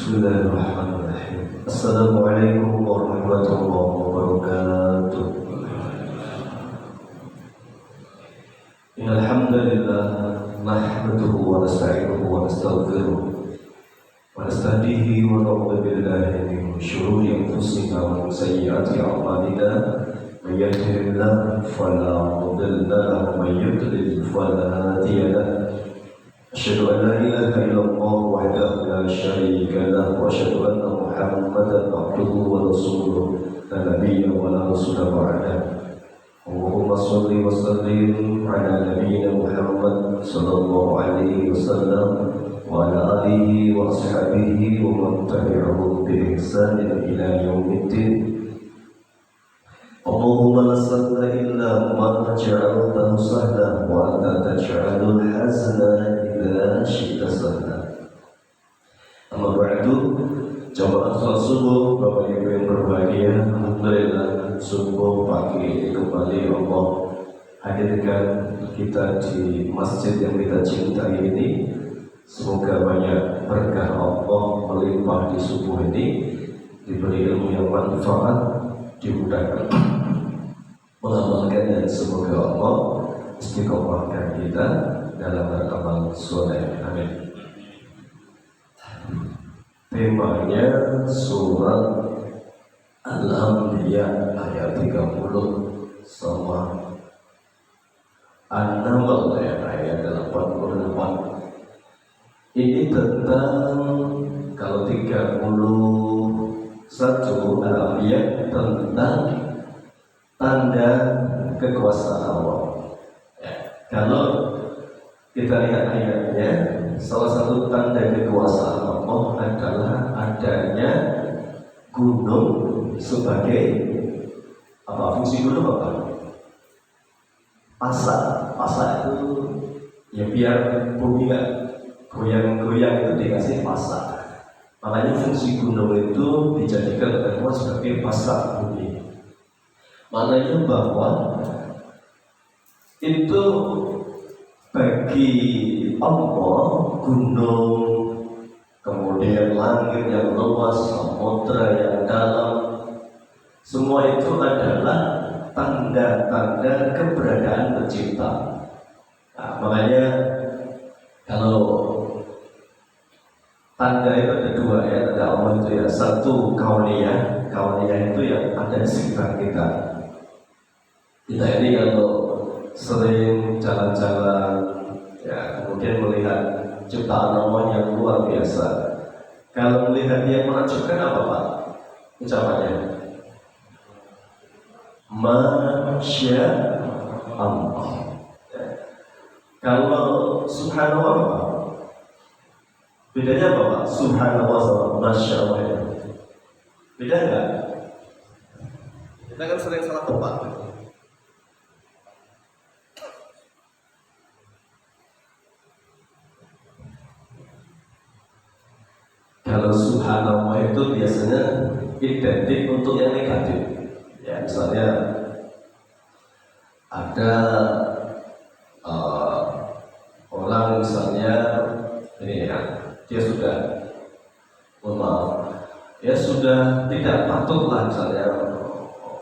Bismillahirrahmanirrahim. Assalamualaikum warahmatullahi wabarakatuh. Innal hamdalillah nahmaduhu wa nasta'inuhu wa nastaghfiruh wa nastahdihi wa na'udzu billahi min shururi anfusina wa min sayyiati a'malina. May yahdihillahu fala mudilla lahu wa may yudlil fala hadiya lahu. Asyhadu an la ilaha illallah wahdahu la syarika lahu wa asyhadu anna Muhammadan abduhu wa rasuluh la nabiyya wa la rasula ba'dahu. Allahumma shalli wa sallim ala nabiyyina Muhammad sallallahu alaihi wasallam wa ala alihi wa ashabihi wa man tabi'ahum bi ihsan ila yaumiddin. Allahumma la sahla illa ma ja'altahu sahla wa anta taj'alul hazna idza syi'ta sahla. Amma ba'du, jamaah salat subuh, Bapak Ibu yang berbahagia, alhamdulillah subuh pagi kembali Allah hadirkan kita di masjid yang kita cintai ini. Semoga banyak berkah Allah melimpah di subuh ini, diberi ilmu yang manfaat, dimudahkan mengamalkan, dan semoga Allah istiqomahkan kita dalam beramal soleh. Amin. Temanya surat Al-Anbiya ayat 30 sama An-Naml ayat 88. Ini tentang kalau 31 Al-Anbiya tentang tanda kekuasaan Allah. Kalau kita lihat ayatnya, salah satu tanda kekuasaan Allah adalah adanya gunung sebagai apa? Fungsi gunung apa? Pasak itu ya biar bumi nggak goyang-goyang, itu dikasih pasak. Makanya fungsi gunung itu dijadikan oleh Allah sebagai pasak bumi. Maknanya bahwa itu bagi Allah gunung, kemudian langit yang luas, samudra yang dalam, semua itu adalah tanda-tanda keberadaan pencipta. Nah, makanya kalau tanda itu ada dua ya, ada Allah itu ya, satu kauniyah itu yang ada di sekitar kita. Kita ini kalau sering jalan-jalan ya, kemudian melihat ciptaan Allah yang luar biasa. Kalau melihat yang menakjubkan apa Pak? Ucapannya Masya Allah. Ya. Kalau subhanallah apa? Bedanya apa Pak? Subhanallah sama Masya Allah ya. Beda enggak? Kita kan sering salah tempat. Kalau subhanallah itu biasanya identik untuk yang negatif. Ya, misalnya ada orang misalnya ini ya, dia sudah, mohon maaf, ya sudah tidak patut lah, misalnya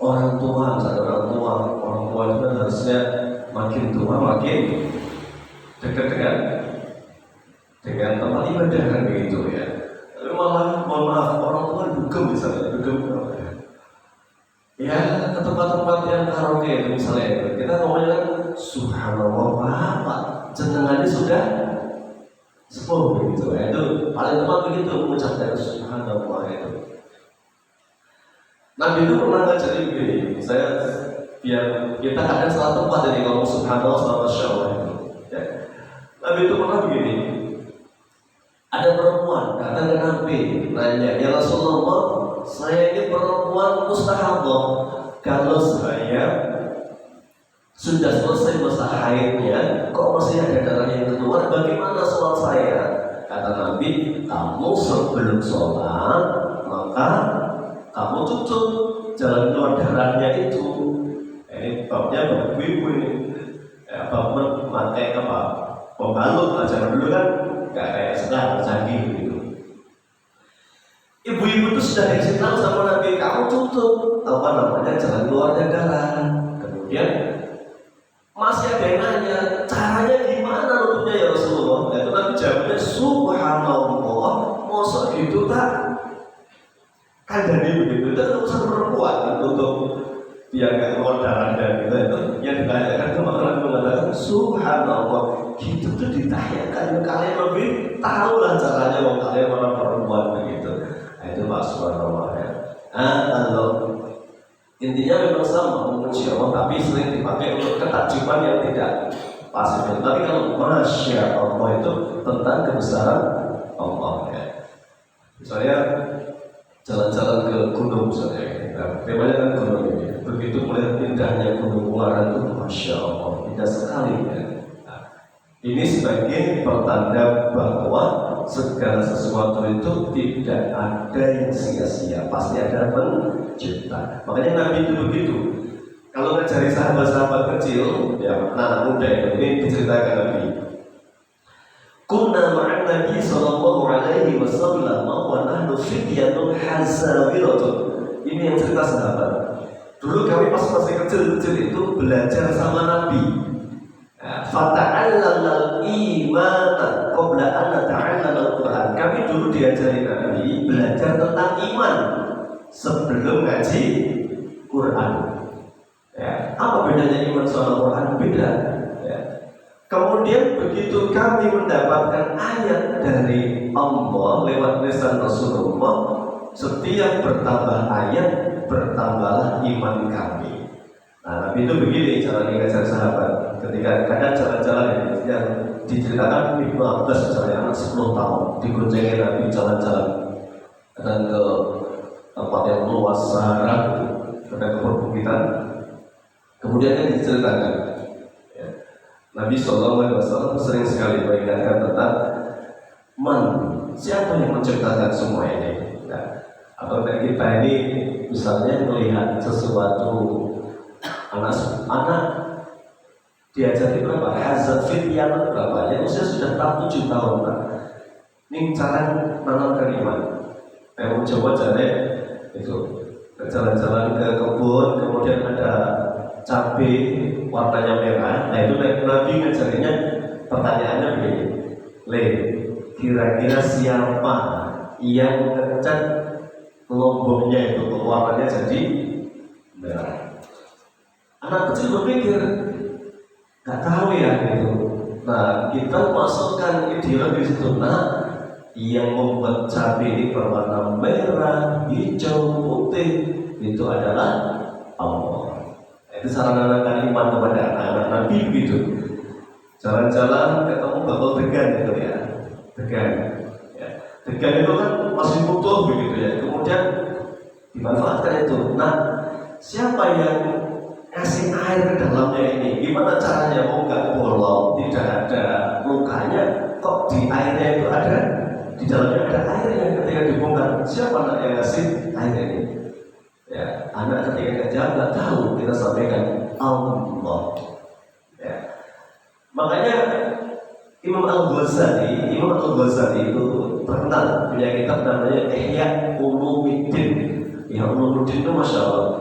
orang tua itu kan harusnya makin tua makin dekat dengan tempat ibadah kan begitu ya. Tapi malah mohon maaf, orang tua dugem misalnya, ya ke tempat-tempat yang karaoke itu misalnya, kita ngomongnya kan subhanallah Pak, jenengannya sudah sepuh begitu ya. Itu paling tepat begitu mengucapkan subhanallah itu. Nabi itu pernah ngajarin begini, saya biar kita kadang salah tempat jadi ngomong subhanallah sama masya Allah itu ya. Nabi itu pernah begini, ada perempuan datang ke Nabi nanya, ya Rasulullah, saya ini perempuan mustahadah, kalau saya sudah selesai masa haidnya kok masih ada darah yang keluar, bagaimana sholat saya? Kata Nabi, kamu sebelum sholat maka kamu tutup jalan keluar darahnya itu. Ini babnya bab ibu ini ya, bab memakai apa, pembalut lah, zaman dulu kan nggak kayak sekarang canggih gitu. ibu-ibu itu sudah dikasih tahu sama Nabi, kamu tutup jalan keluarnya darah. Kemudian masih ada yang nanya, caranya gimana nutupnya ya Rasulullah? Itu Nabi jawabnya, subhanallah, mosok gitu tak? Kan jadi begitu, itu urusan perempuan tutup biar nggak keluar darah dan itu yang ditanyakan itu malah mengatakan subhanallah, gitu tuh ditanyakan kalian lebih tahu lah caranya mau kalian orang perempuan begitu. Nah, itu Pak subhanallah ya. Kalau intinya memang sama memuji Allah, tapi sering dipakai untuk ketakjuban yang tidak pasti. Tapi kalau masya Allah itu tentang kebesaran Allah ya. Misalnya jalan-jalan ke gunung misalnya, temanya kan gunung ini. Begitu melihat indahnya gunung Ungaran itu, masya Allah, indah sekali ya. Nah, ini sebagai pertanda bahwa segala sesuatu itu tidak ada yang sia-sia, pasti ada pencipta. Makanya Nabi itu begitu. Kalau ngajari sahabat-sahabat kecil, ya anak muda ini diceritakan Nabi. Kunna ma'an Nabi sallallahu alaihi wasallam wa nahnu fityatun hazawiratun. Ini yang cerita sahabat. Dulu kami pas masih kecil-kecil itu belajar sama Nabi. Fata'allamna al-imana qabla an nata'allama al-Qur'an. Kami dulu diajari Nabi belajar tentang iman sebelum ngaji Quran. Ya, apa bedanya iman sama Quran? Beda. Ya. Kemudian begitu kami mendapatkan ayat dari Allah lewat lisan Rasulullah, setiap bertambah ayat bertambahlah iman kami. Nah, Nabi itu begini cara mengajar sahabat. Ketika kadang jalan-jalan yang diceritakan Ibnu Abbas misalnya anak 10 tahun digoncengin Nabi jalan-jalan dan ke tempat yang luas Sahara, ke perbukitan. Kemudian yang diceritakan ya, Nabi SAW sering sekali mengingatkan tentang siapa yang menciptakan semua ini. Nah, atau kita ini misalnya melihat sesuatu anak diajari berapa? Hazard fityan berapa? Yang usia sudah 7 tahun Pak. Ini cara menanamkan iman. Mau coba jalan itu jalan-jalan ke kebun, kemudian ada cabai warnanya merah. Nah itu Nabi ngajarinya pertanyaannya begini, kira-kira siapa yang mengecat lomboknya itu warnanya jadi merah? Anak kecil berpikir, nggak tahu ya gitu. Nah kita masukkan ideologi di situ. Nah yang membuat cabai ini berwarna merah, hijau, putih itu adalah Allah. Itu cara menanamkan iman kepada anak-anak Nabi begitu. Jalan-jalan ketemu bakal degan gitu ya, degan. Ya. Degan itu kan masih utuh begitu ya. Kemudian dimanfaatkan itu. Nah siapa yang kasih air ke dalamnya ini? Gimana caranya? Oh nggak bolong, tidak ada lukanya, kok di airnya itu ada, di dalamnya ada airnya ketika dibongkar. Siapa anak yang kasih air ini? Ya, anak ketika kerja nggak tahu, kita sampaikan Allah. Ya. Makanya Imam Al-Ghazali itu terkenal punya kitab namanya Ihya Ulumuddin. Ihya Ulumuddin itu masya Allah.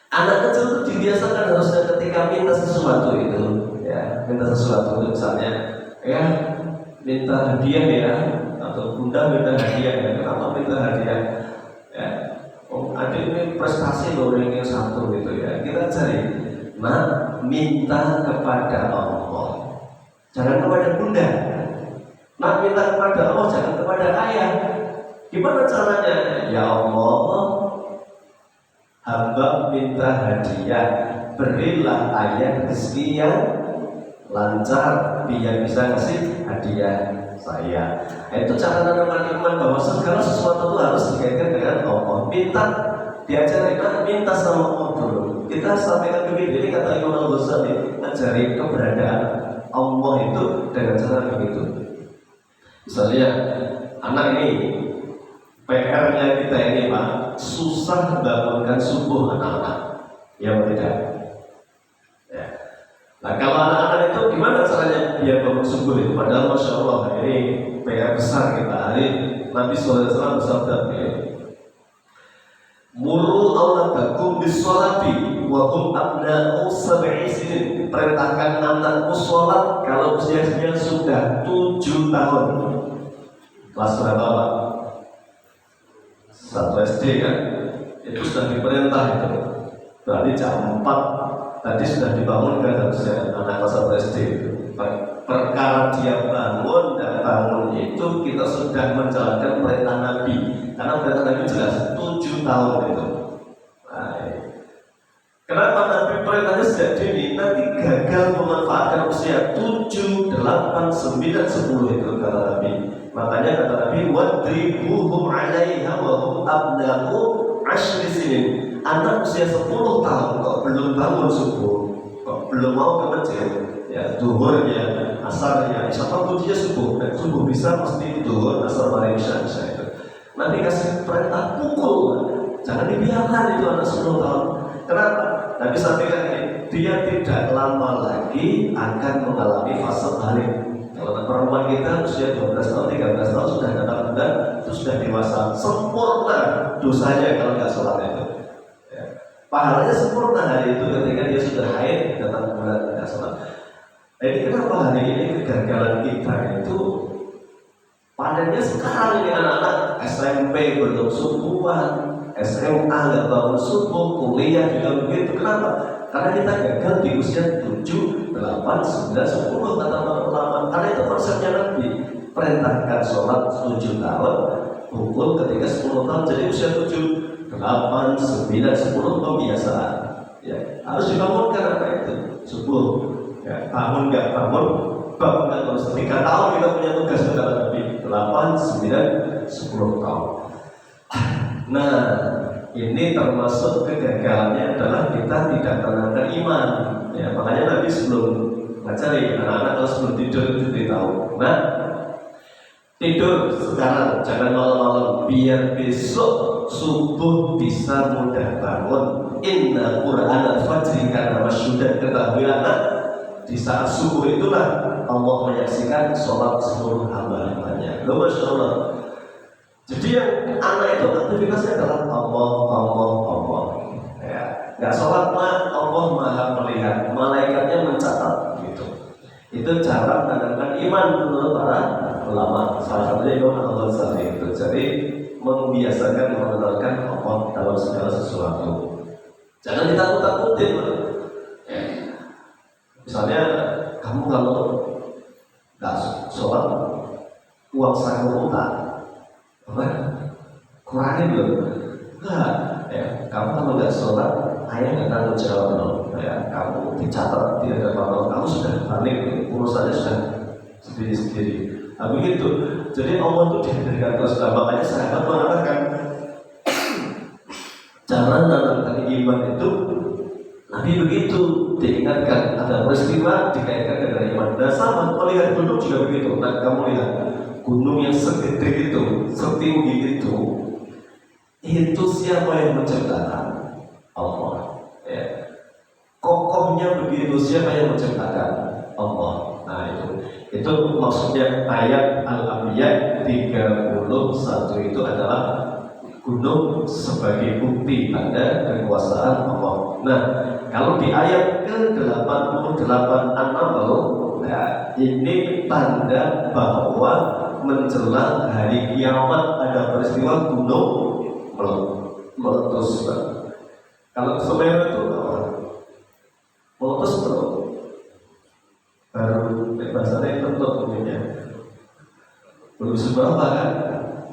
Anak kecil itu dibiasakan harusnya ketika minta sesuatu itu, ya minta sesuatu misalnya, ya minta hadiah ya, atau bunda minta hadiah ya, kenapa minta hadiah? Ya, oh adik ini prestasi loh ranking 1 gitu ya, kita cari, nah minta kepada Allah, jangan kepada bunda. Nah minta kepada Allah, jangan kepada ayah. Gimana caranya? Ya Allah, hamba minta hadiah, berilah ayah rezeki yang lancar biar bisa ngasih hadiah saya. Itu cara menanamkan iman bahwa segala sesuatu itu harus dikaitkan dengan Allah. Minta diajari, minta sama Allah dulu. Kita sampaikan begini, ini kata Imam Al-Ghazali, ngajari keberadaan Allah itu dengan cara begitu. Misalnya anak ini PR-nya kita ini Pak, susah bangunkan subuh anak-anak, ya tidak? Ya. Nah kalau anak-anak itu gimana caranya? biar bangun subuh itu. Padahal Masya Allah ini PR besar kita hari Nabi SAW bersabda, muru auladakum bisolati wa hum abna'u sab'i sinin. Perintahkan anakmu sholat kalau usianya sudah 7 tahun. Kelas berapa Pak? 1 SD kan? Itu sudah diperintah itu. Berarti jam 4 tadi sudah dibangunkan harusnya anak kelas 1 SD itu. Perkara dia bangun dan bangun itu kita sudah menjalankan perintah Nabi. Karena perintah Nabi jelas 7 tahun itu. Kenapa Nabi perintahnya sejak dini? Nanti gagal memanfaatkan usia 7, 8, 9, 10 itu kata Nabi. Makanya kata Nabi, wadribuhum 'alaiha wa hum abna'u 10 sinin. Anak usia 10 tahun kok belum bangun subuh, kok belum mau ke masjid, ya zuhurnya, asarnya, siapa pun dia subuh, dan subuh bisa mesti zuhur, asar, maghrib, isya itu. Nanti kasih perintah pukul, jangan dibiarkan itu anak 10 tahun. Kenapa? Nabi sampaikan ini, dia tidak lama lagi akan mengalami fase balik. Kalau perempuan kita usia 12 tahun, 13 tahun sudah datang bulan, itu sudah dewasa, sempurna dosanya kalau nggak sholat itu. Ya. Pahalanya sempurna hari itu ketika dia sudah haid, datang bulan nggak sholat. Jadi kenapa hari ini kegagalan kita itu panennya sekarang ini anak-anak SMP belum subuhan, SMA nggak bangun subuh, kuliah juga begitu. Kenapa? Karena kita gagal di usia 7, 8, 9, 10 kata para ulama. Karena itu konsepnya Nabi. Perintahkan sholat 7 tahun, hukum ketika 10 tahun. Jadi usia 7, 8, 9, 10 kebiasaan. Ya, harus dibangunkan apa itu? Subuh. Ya, bangun nggak bangun, bangun nggak terus. 3 tahun kita punya tugas kata Nabi. 8, 9, 10 tahun. Nah, ini termasuk kegagalannya adalah kita tidak menanamkan iman. Ya, makanya Nabi sebelum ngajari anak-anak kalau sebelum tidur itu diberitahu. Nah, tidur sekarang jangan malam-malam biar besok subuh bisa mudah bangun. Inna Qur'an al-Fajri karena masyudah ketahui anak di saat subuh itulah Allah menyaksikan sholat seluruh hamba-hambanya. Loh, Masya Allah. Jadi yang anak itu aktivitasnya adalah Allah. Ya, nggak sholat mah Allah maha melihat, malaikatnya mencatat gitu. Itu cara menanamkan iman menurut para ulama. Salah satunya Imam Al-Ghazali itu. Jadi membiasakan mengenalkan Allah dalam segala sesuatu. Jangan ditakut-takutin. Ya. Misalnya kamu kalau nggak sholat, uang saya utang. Kurangin belum? Enggak, ya. Kamu kalau nggak sholat, ayah nggak tanggung jawab loh. Ya, kamu dicatat tidak ada apa-apa. Kamu sudah panik, urusannya sudah sendiri-sendiri. Nah begitu. Jadi Allah itu dihadirkan terus. Makanya sahabat mengatakan cara menanamkan iman itu Nabi begitu diingatkan ada peristiwa dikaitkan dengan iman. Dan sama melihat gunung juga begitu. Nah kamu lihat gunung yang segede itu, setinggi itu siapa yang menciptakan? Allah. Ya. Kokohnya begitu, siapa yang menciptakan? Allah. Nah itu maksudnya ayat Al-Anbiya 31 itu adalah gunung sebagai bukti tanda kekuasaan Allah. Nah kalau di ayat ke-88 An-Naml, nah, ini tanda bahwa menjelang hari kiamat ada peristiwa gunung meletus. Kalau Semeru itu meletus terus baru bahasanya tentu punya belum seberapa kan.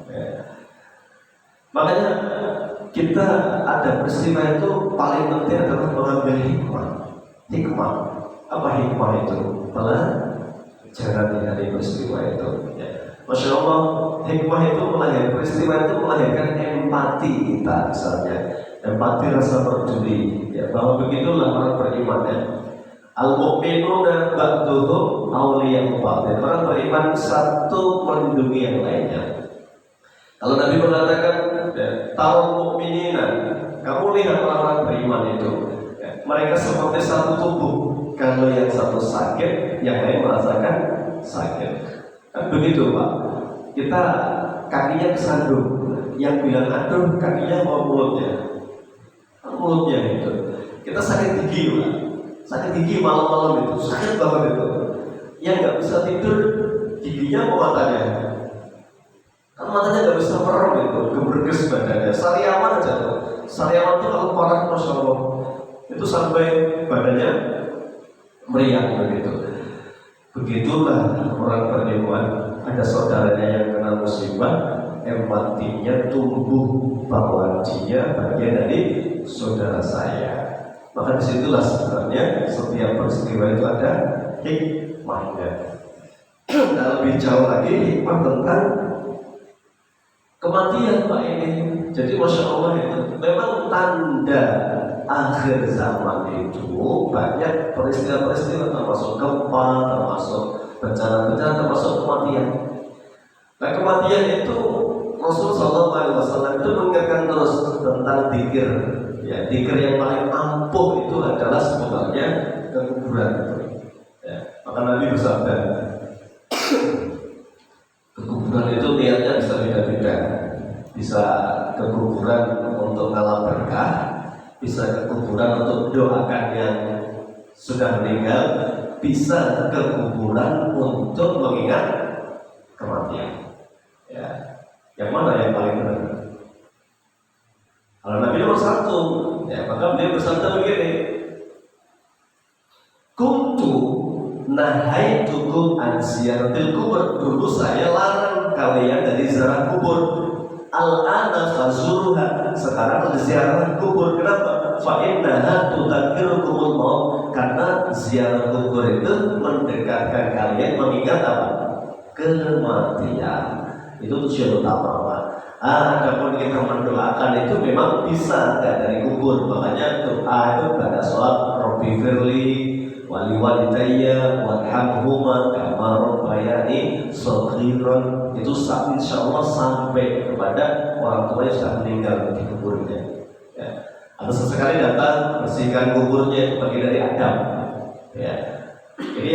Ya. Makanya kita ada peristiwa itu paling penting adalah mengambil hikmah. Apa hikmah itu? Pelajaran dari peristiwa itu. Ya. Masya Allah, hikmah itu melahirkan peristiwa itu melahirkan empati kita misalnya, empati rasa peduli. Ya, bahwa begitulah orang beriman ya. Al-mu'minuna ba'duhum awliya'u ba'd. Orang beriman satu melindungi yang lainnya. Kalau Nabi mengatakan, ta'al mu'minina, kamu lihat orang-orang beriman itu, ya, mereka seperti satu tubuh. kalau yang satu sakit, yang lain merasakan sakit. Kan begitu Pak. Kita kakinya kesandung, yang bilang aduh kakinya mau mulutnya, mulutnya itu. Kita sakit gigi Pak, sakit gigi malam-malam itu sakit banget itu. Yang nggak bisa tidur giginya mau matanya, kan matanya nggak bisa merem itu, gemerges badannya. Sariawan aja tuh, sariawan tuh kalau parah masya Allah itu sampai badannya meriang begitu. Begitulah orang beriman, ada saudaranya yang kena musibah, empatinya tumbuh bahwa dia bagian dari saudara saya. Maka disitulah sebenarnya setiap peristiwa itu ada hikmahnya. Nah, lebih jauh lagi hikmah tentang kematian Pak ini. Jadi masya Allah itu memang tanda akhir zaman itu banyak peristiwa-peristiwa, termasuk gempa, termasuk bencana-bencana, termasuk kematian. Nah kematian itu Rasulullah SAW itu mengingatkan terus tentang dzikir. Ya, dzikir yang paling ampuh itu adalah sebenarnya kekuburan. Ya, maka Nabi bersabda, kekuburan itu niatnya bisa beda-beda. Bisa kekuburan untuk ngalah berkah, bisa kekuburan untuk doakan yang sudah meninggal, bisa kekuburan untuk mengingat kematian. Ya, yang mana yang paling benar? Kalau Nabi nomor satu, ya maka beliau bersabda begini, kuntu nahaitukum an ziyaratil kubur. Dulu saya larang kalian dari ziarah kubur. Al-ana fazuruha, sekarang ziarah kubur. Kenapa? Fa innaha tudzakirukumul maut, karena ziarah kubur itu mendekatkan kalian mengingat apa? Kematian. Itu tujuan utama Pak. Adapun kita mendoakan itu memang bisa nggak dari kubur. Makanya doa itu pada sholat Rabbi firli wali walidayya warhamhuma kama rabbayani shaghiran. Itu insya Allah sampai kepada orang tua yang sudah meninggal di kuburnya. Ya. Atau sesekali datang bersihkan kuburnya, itu bagi dari Adam. Ya. Jadi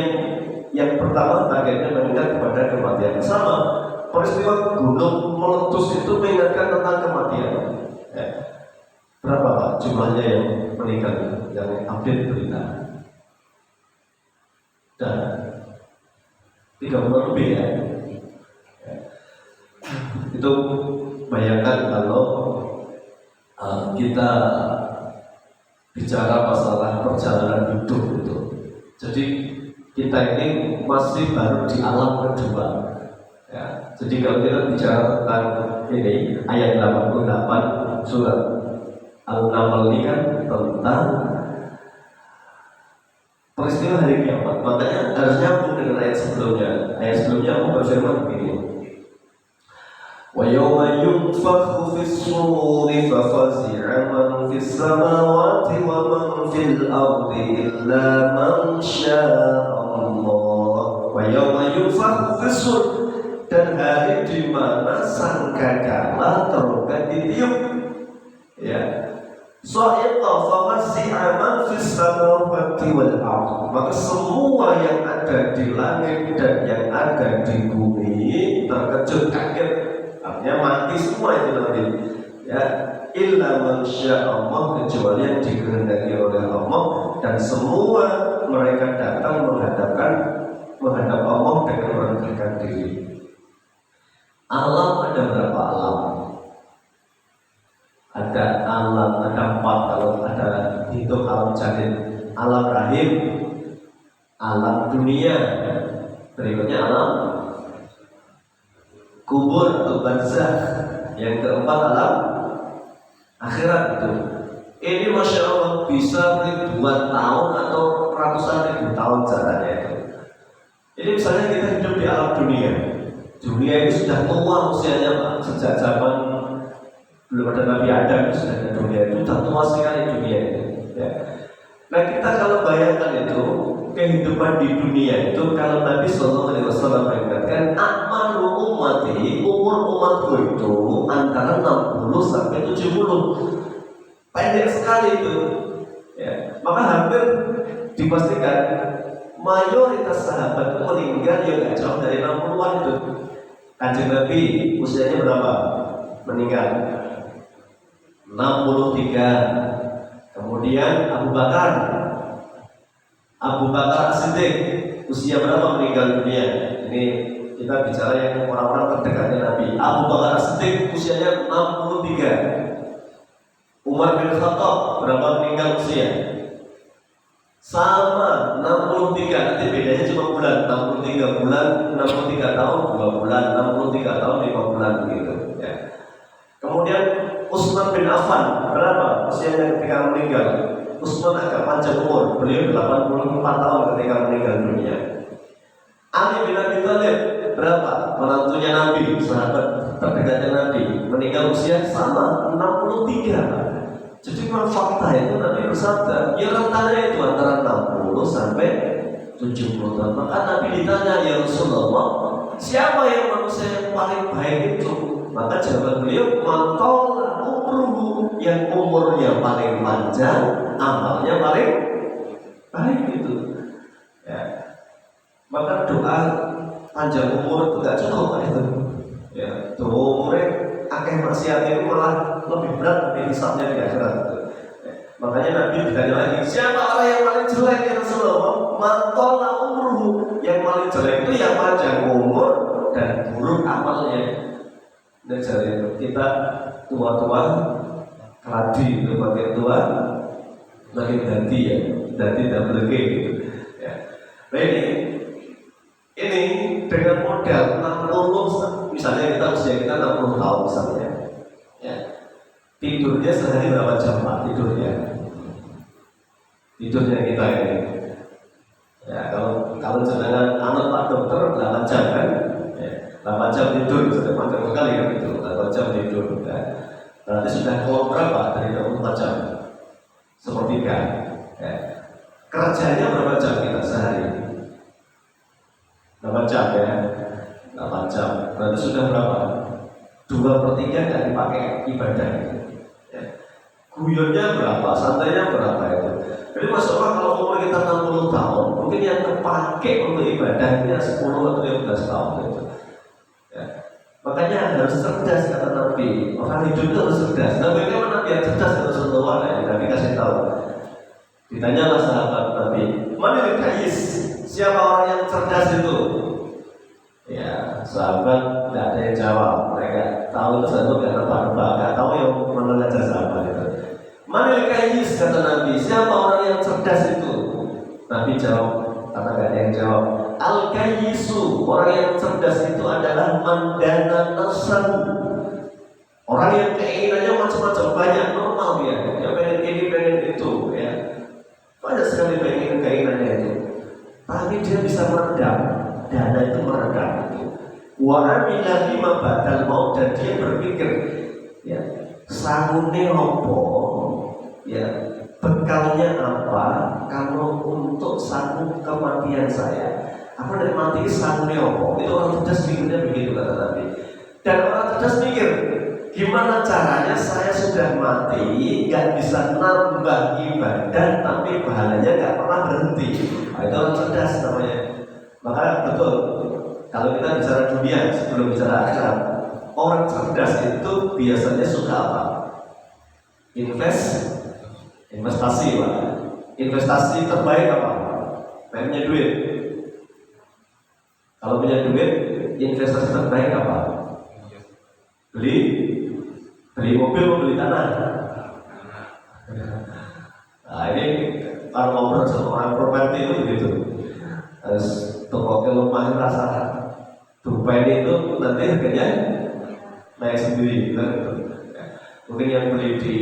yang pertama targetnya mengingat kepada kematian. Sama peristiwa gunung meletus itu mengingatkan tentang kematian. Ya. Berapa Pak jumlahnya yang meninggal, yang update berita? Dan 30 lebih ya. Itu bayangkan kalau kita bicara masalah perjalanan hidup itu. Jadi kita ini masih baru di alam kedua. Ya. Jadi kalau kita bicara tentang ini ayat 88 surat Al-Naml ini kan tentang peristiwa hari kiamat. Makanya harus nyambung dengan ayat sebelumnya. Ayat sebelumnya aku berfirman begini. Wa yawma yunfakhu fis suri fa fazi'a man fis samawati wa man fil ardi illa man syaa Allah. Wa yawma yunfakhu fis sur, dan hari di mana sangkakala terokat ditiup. Ya. So'ita fa fazi'a man fis samawati wal ardi, maka semua yang ada di langit dan yang ada di bumi terkejut kaget. Artinya mati semua itu nanti. Ya, illa mansya Allah, kecuali yang dikehendaki oleh Allah, dan semua mereka datang menghadap Allah dengan merendahkan diri. Alam ada berapa alam? Ada alam, ada 4 kalau ada hitung alam jadid. Alam rahim, alam dunia, berikutnya alam kubur atau barzakh, yang keempat alam akhirat itu. Ini masya Allah bisa ribuan tahun atau ratusan ribu tahun jaraknya itu. Ini misalnya kita hidup di alam dunia. Dunia ini sudah tua usianya Pak. Sejak zaman belum ada Nabi Adam sudah ada dunia itu, sudah tua sekali dunia itu. Ya. Nah kita kalau bayangkan itu kehidupan di dunia itu, kalau Nabi SAW mengingatkan amalu ummati, umur umatku itu antara 60 sampai 70, pendek sekali itu. Ya, maka hampir dipastikan mayoritas sahabat itu meninggal ya nggak jauh dari 60-an itu. Kanjeng Nabi usianya berapa? Meninggal 63. Kemudian Abu Bakar As-Siddiq usia berapa meninggal dunia? Ini kita bicara yang orang-orang terdekatnya Nabi. Abu Bakar As-Siddiq usianya 63. Umar bin Khattab berapa meninggal usia? Sama 63, nanti bedanya cuma bulan. 63 bulan, 63 tahun 2 bulan, 63 tahun 5 bulan begitu ya. Kemudian Utsman bin Affan berapa usianya ketika meninggal? Utsman agak panjang umur, beliau 84 tahun ketika meninggal dunia. Ali bin Abi Thalib berapa? Menantunya Nabi, sahabat terdekatnya Nabi, meninggal usia sama 63. Jadi memang fakta itu Nabi bersabda, ya rentannya itu antara 60 sampai 70 tahun. Maka Nabi ditanya, ya Rasulullah, siapa yang manusia yang paling baik itu? Maka jawaban beliau, mantola umruhu, yang umurnya paling panjang, amalnya paling baik itu. Ya. Maka doa panjang umur itu gak cukup itu. Ya, doa umurnya akeh maksiat itu malah lebih berat dari hisabnya di akhirat. Makanya Nabi ditanya lagi, siapa orang yang paling jelek ya Rasulullah? Mantola umruhu, yang paling jelek itu yang panjang umur dan buruk amalnya. Dan jadi kita tua-tua keladi itu makin tua makin ganti ya, ganti dan berlegi gitu. Ya. Nah ini dengan modal 60, misalnya kita usia kita 60 tahun misalnya, ya. Tidurnya sehari berapa jam Pak? Tidurnya kita ini. Ya, kalau jenengan anak Pak dokter 8 jam kan? Ya, 8 jam tidur sudah panjang sekali kan itu. 8 jam tidur. Ya. Berarti sudah keluar berapa dari 24 jam? Sepertiga. Ya. Kerjanya berapa jam kita sehari? 8 jam ya. 8 jam. Berarti sudah berapa? 2/3 nggak dipakai ibadah. Ya. Guyonnya berapa? Santainya berapa itu? Jadi Masya Allah kalau umur kita 60 tahun, mungkin yang kepake untuk ibadahnya 10 atau 15 tahun itu. Ya. Makanya harus cerdas kata Nabi. Orang hidup itu harus cerdas. Nah bagaimana dia cerdas kata Rasulullah? Nabi kasih tahu. Ditanyalah sahabat Nabi, mana kayis? Siapa orang yang cerdas itu? Ya, sahabat tidak ada yang jawab. Mereka tahu satu karena apa? Gak tahu yang mana aja sahabat itu. Mana kayis kata Nabi? Siapa orang yang cerdas itu? Nabi jawab, karena gak ada yang jawab. Al-kayisu, orang yang cerdas itu adalah mandana nafsan. Orang yang keinginannya macam-macam, banyak, normal ya. Yang pengen ini, pengen itu ya. Banyak sekali keinginannya itu. Tapi dia bisa meredam, dana itu meredam. Wa amila lima badal maut, dan dia berpikir ya, sangune opo, ya, bekalnya apa kalau untuk sanggup kematian saya. Aku dari mati sangune opo. Itu orang cerdas mikirnya begitu kata Nabi. Dan orang cerdas mikir, gimana caranya saya sudah mati, gak bisa nambah ibadah, tapi pahalanya gak pernah berhenti. Nah, itu orang cerdas namanya. Maka betul, kalau kita bicara dunia sebelum bicara akhirat, orang cerdas itu biasanya suka apa? Investasi Pak. Investasi terbaik apa? Punya duit. Kalau punya duit, investasi terbaik apa? Beli mobil, beli tanah. Nah ini kalau ngobrol sama orang properti itu begitu. Toko rumah rasa Dubai itu nanti harganya naik sendiri, gitu. Mungkin yang beli di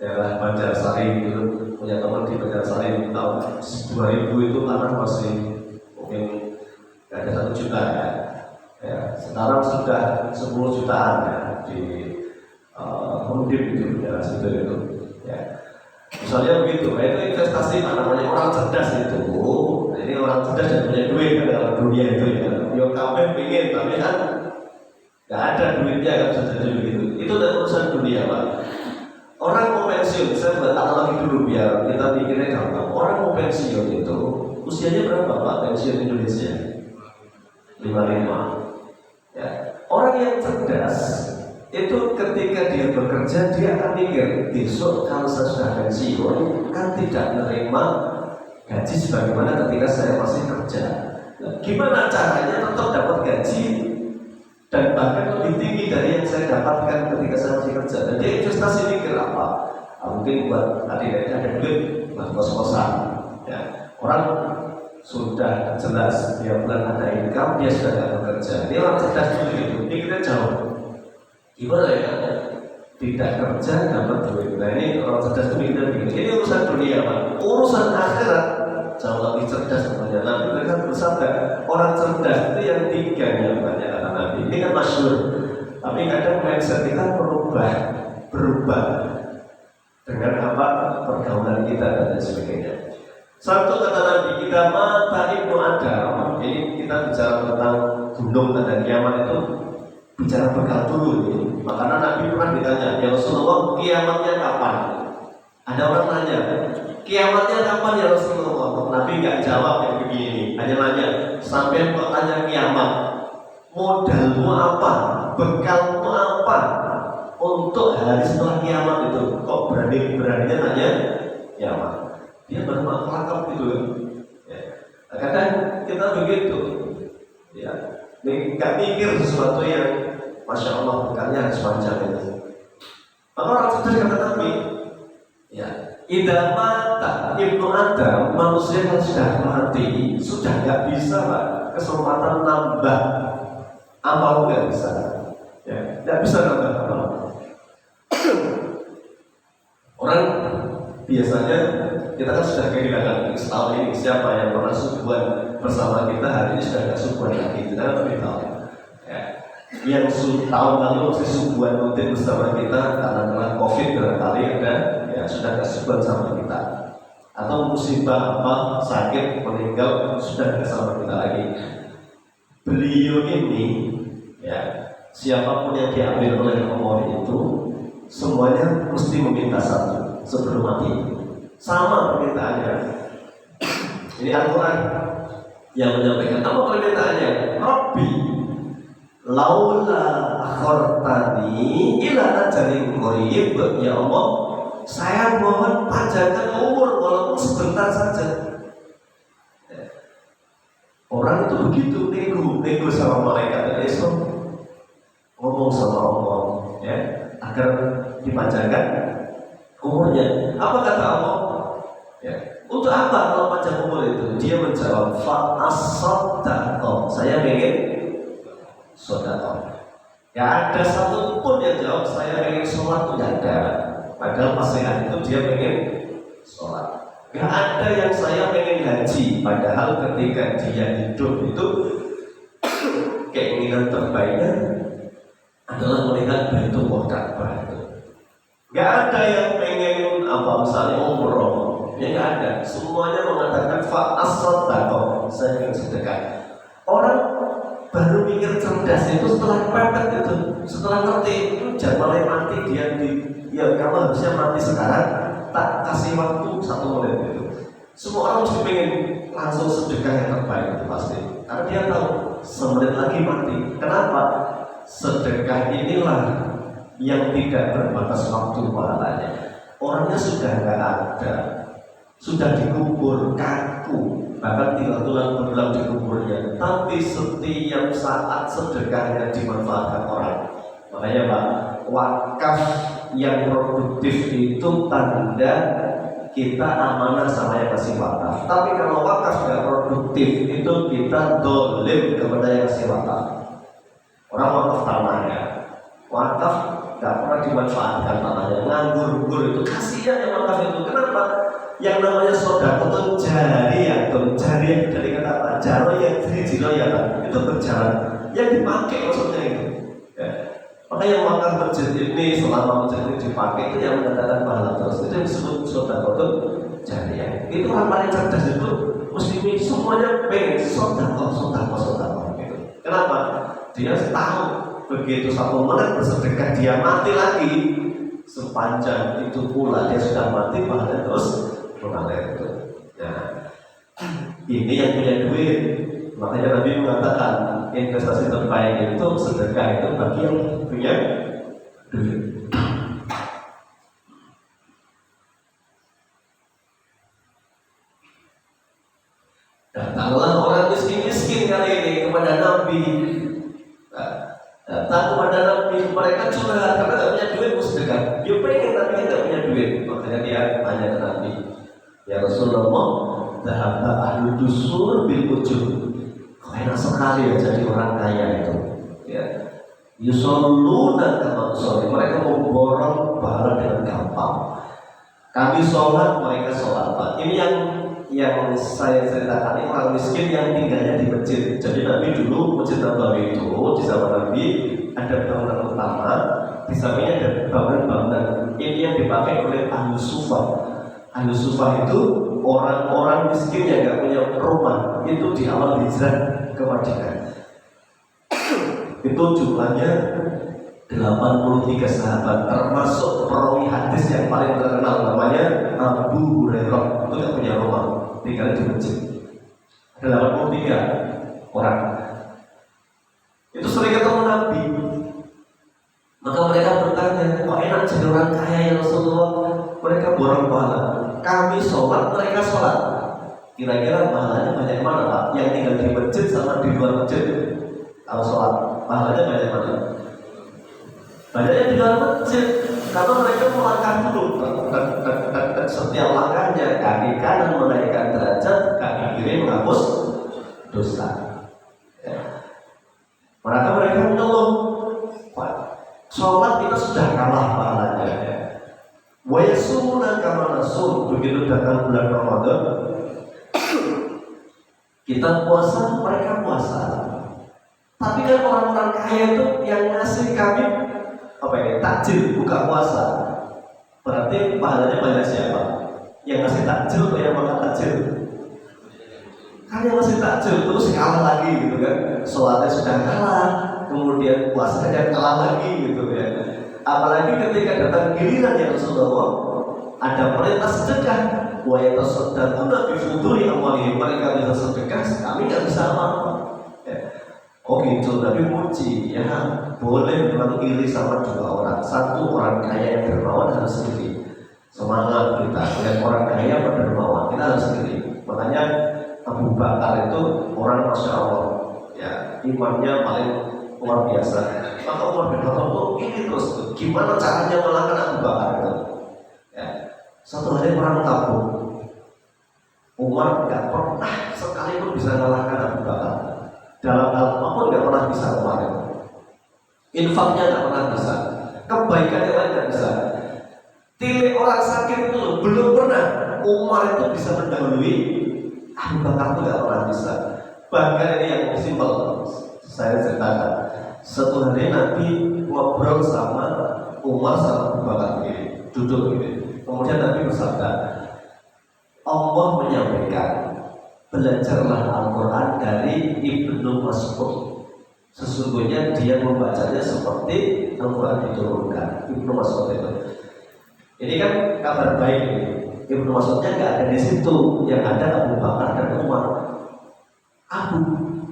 daerah Banjarsari itu, punya teman di Banjarsari tahun 2000 itu tanah masih mungkin nggak ada 1 juta ya. Ya, sekarang sudah 10 jutaan ya di Undip itu daerah situ itu. Ya. Misalnya begitu, nah itu investasi namanya orang cerdas itu. Ini orang cerdas yang punya duit kan dalam dunia itu ya. Yang kabeh pengen tapi kan nggak ada duitnya, nggak bisa jadi begitu. Itu udah urusan dunia Pak. Orang mau pensiun, saya buat analogi dulu biar kita pikirnya gampang. Orang mau pensiun itu usianya berapa Pak pensiun Indonesia? 55. Ya. Orang yang cerdas itu ketika dia bekerja dia akan mikir besok kalau saya sudah pensiun kan tidak menerima gaji sebagaimana ketika saya masih kerja. Nah, gimana caranya tetap dapat gaji dan bahkan lebih tinggi dari yang saya dapatkan ketika saya masih kerja. Dan dia investasi mikir apa? Mungkin buat adik-adiknya ada duit buat kos-kosan. Ya. Orang sudah jelas dia bulan ada income, dia sudah tidak bekerja. Dia orang cerdas begitu. Ini kita jauh. Gimana ya? Tidak kerja dapat duit. Nah ini orang cerdas itu mikirnya begini. Ini urusan dunia Pak. Urusan akhirat jauh lebih cerdas sebenarnya. Nabi mereka bersabda orang cerdas itu yang tiga yang banyak kata Nabi. Ini kan masyhur. Tapi kadang mindset kita berubah dengan apa pergaulan kita dan sebagainya. Satu kata Nabi kita mata ibnu Adam. Ini kita bicara tentang gunung dan kiamat itu bicara bekal dulu ini. Makanya Nabi pernah ditanya, ya Rasulullah kiamatnya kapan? Ada orang nanya, kiamatnya kapan ya Rasulullah? Nabi nggak jawab yang begini, hanya nanya, sampai kok tanya kiamat, modalmu apa? Bekalmu apa? Untuk hari setelah kiamat itu, kok berani-beraninya tanya kiamat? Dia baru kelakap gitu ya. Kadang kita begitu ya, nggak mikir sesuatu yang Masya Allah bukannya harus panjang itu. Maka orang cerdas kata Nabi ya, idza mata ibnu Adam, manusia yang sudah mati sudah nggak bisa Pak kesempatan nambah amal, nggak bisa ya, nggak bisa nambah amal. Orang biasanya kita kan sudah kehilangan setahun ini, siapa yang pernah subuhan bersama kita hari ini sudah nggak subuhan lagi, kita kan lebih tahu ya. Yang tahun lalu masih subuhan rutin bersama kita karena COVID barangkali ada ya sudah nggak subuhan sama kita, atau musibah apa sakit meninggal sudah nggak sama kita lagi. Beliau ini ya siapapun yang diambil oleh Allah itu semuanya mesti meminta satu sebelum mati. Sama permintaannya. Ini Al-Quran yang menyampaikan apa permintaannya? Rabbi laula akhortani ila ajalin qarib. Ya Allah, saya mohon panjangkan umur walaupun sebentar saja. Orang itu begitu nego sama malaikat esok ngomong sama Allah ya agar dipanjangkan umurnya. Apa kata Allah? Ya. Untuk apa kalau panjang umur itu? Dia menjawab, fa'as-sodakoh. Saya ingin sodakoh. Ya ada satu pun yang jawab saya ingin sholat itu tidak ada. Padahal pas sehat itu dia ingin sholat. Gak ada yang saya ingin haji. Padahal ketika dia hidup itu keinginan terbaiknya adalah melihat Baitullah Ka'bah itu. Gak ada yang pengen apa misalnya umroh, ya gak ada. Semuanya mengatakan fa'as-sodakoh, saya ingin sedekah. Orang baru mikir cerdas itu setelah pepet itu, setelah ngerti itu jadwalnya mati dia ya kamu harusnya mati sekarang, tak kasih waktu 1 menit itu. Semua orang mesti pengen langsung sedekah yang terbaik itu pasti, karena dia tahu semenit lagi mati. Kenapa? Sedekah inilah yang tidak berbatas waktu pahalanya. Orangnya sudah nggak ada, sudah dikubur kaku, bahkan tinggal tulang belulang di kuburnya. Tapi setiap saat sedekahnya dimanfaatkan orang. Makanya Pak, wakaf yang produktif itu tanda kita amanah sama yang kasih wakaf. Tapi kalau wakaf nggak produktif itu kita dolim kepada yang kasih wakaf. Orang wakaf tanahnya, wakaf nggak pernah dimanfaatkan tanahnya, nganggur-nggur itu kasihan yang wakaf itu. Kenapa? Yang namanya sodako itu jariah dari kata apa? Jaro yang jiro-jiro itu berjalan, yang dipakai maksudnya itu. Ya. Maka yang wakaf masjid ini selama masjid ini dipakai itu yang mendatangkan pahala terus. Itu yang disebut sodako itu jariah. Itu orang paling cerdas itu muslimin semuanya pengen sodako gitu. Kenapa? Dia tahu begitu 1 menit bersedekah dia mati lagi, sepanjang itu pula dia sudah mati, pahalanya terus mengalir itu. Nah, ini yang punya duit. Makanya Nabi mengatakan investasi terbaik itu sedekah itu bagi yang punya duit. Datanglah orang miskin-miskin kali ini kepada Nabi. Datang kepada Nabi, mereka curhat karena tidak punya duit mau sedekah. Dia pengen tapi tidak punya duit, makanya dia tanya ke Nabi, ya Rasulullah, dhahaba ahlu dusur bil ujur. Kok enak sekali ya jadi orang kaya itu. Ya, yusalluna kama usolli, mereka mau borong pahala dengan gampang. Kami sholat, mereka sholat. Ini yang saya ceritakan ini orang miskin yang tinggalnya di masjid. Jadi Nabi dulu Masjid Nabawi itu di zaman Nabi ada bangunan utama, di sampingnya ada bangunan-bangunan. Ini yang dipakai oleh ahlu sufah. Ahlu sufah itu orang-orang miskin yang nggak punya rumah. Itu di awal hijrah ke Madinah. Itu jumlahnya 83 sahabat, termasuk perawi hadis yang paling terkenal namanya Abu Hurairah. Itu nggak punya rumah, tinggal di masjid. Ada 83 orang. Itu sering ketemu Nabi. Maka mereka bertanya, kok enak jadi orang kaya ya Rasulullah? Mereka borong pahala. Kami sholat, mereka sholat. Kira-kira pahalanya banyak mana Pak? Yang tinggal di masjid sama di luar masjid kalau sholat, pahalanya banyak mana? Banyaknya di dalam masjid, karena mereka melangkah dulu. Setiap langkahnya kaki kanan menaikkan derajat, kaki kiri menghapus dosa. Ya. Maka mereka mengeluh, sholat kita sudah kalah pahalanya. Wa yasumuna kama nasum, begitu datang bulan Ramadan, kita puasa, mereka puasa. Tapi kan orang-orang kaya itu yang ngasih kami takjil buka puasa, berarti pahalanya banyak siapa? Yang ngasih takjil atau yang makan takjil? Kan yang ngasih takjil terus kalah lagi gitu kan, sholatnya sudah kalah, kemudian puasanya kalah lagi gitu ya. Apalagi ketika datang giliran ya Rasulullah, ada perintah sedekah, wa yatasaddaquna bi fuduli amwalihim, mereka bisa sedekah, kami nggak bisa apa-apa. Oh gitu, Nabi muji, ya boleh memang iri sama dua orang. Satu orang kaya yang dermawan harus iri. Semangat kita, lihat orang kaya yang dermawan, kita harus iri. Makanya Abu Bakar itu orang Masya Allah, ya imannya paling luar biasa. Maka Umar bin Khattab itu ini terus, gimana caranya mengalahkan Abu Bakar itu? Ya, satu hari perang Tabuk, Umar nggak pernah sekalipun bisa mengalahkan Abu Bakar. Dalam hal apapun nggak pernah bisa kemarin. Infaknya nggak pernah bisa, kebaikannya nggak bisa. Tilik orang sakit itu belum pernah Umar itu bisa mendahului Abu Bakar, itu nggak pernah bisa. Bahkan ini yang simpel saya ceritakan. Satu hari Nabi ngobrol sama Umar sama Abu Bakar ini, duduk ini. Kemudian Nabi bersabda, Allah menyampaikan, belajarlah Al-Quran dari Ibnu Mas'ud. Sesungguhnya dia membacanya seperti Al-Quran diturunkan. Ibnu Mas'ud itu. Ini kan kabar baik ini. Ibnu Mas'udnya nggak ada di situ, yang ada Abu Bakar dan Umar.